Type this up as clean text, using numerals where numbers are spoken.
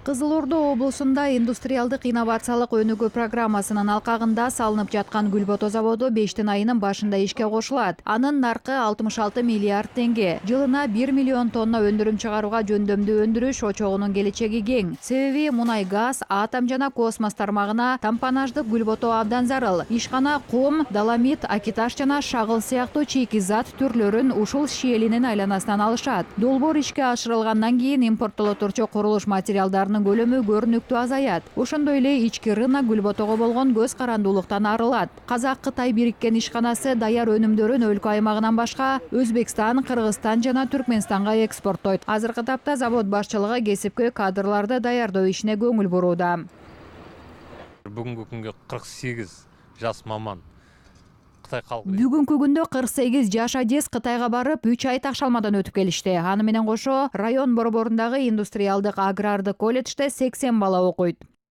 Кызыл Ордо облусунда индустриалдык инновациялык өнүгүү программасынын алкагында салынып жаткан Гүлбото заводу 5 айынын башында ишке кошулат. Анын наркы 66 миллиард теңге. Жылына 1 миллион тонна өндүрүм чыгарууга жөндөмдүү өндүрүш очогунун келечеги кең. Себеби мунай газ, атом жана космос тармагына тампонаждык Гүлбото абдан зарыл. Ишкана кум, доломит, акиташ жана шагыл сыяктуу чийки-зат түрлөрүн ушул шиелинин айланасынан алышат. Долбоор ишке ашырылгандан кийин импорттоло турчу курулуш материалдарынын көлөмү көрүнүктүү азаят. Ошондой эле ички рынок Гүлботого болгон көз карандуулуктан арылат. Казак-Кытай бириккен ишканасы даяр өнүмдөрүн өлкө аймагынан башка Өзбекстан, Кыргызстан жана Түркмөнстанга экспорттойт. Азыркы тапта завод башчылыгы кесипкөй кадрларды даярдоо ишине көңүл бурууда. Бүгүнкү күнгө 48 жас маман Кытай калкы. Бүгүнкү күндө 48 жаш адис Кытайга барып 3 ай такшалмадан өтүп келишти. Аны менен кошо район борборундагы индустриалдык агрардык колледжде 80 бала окуйт.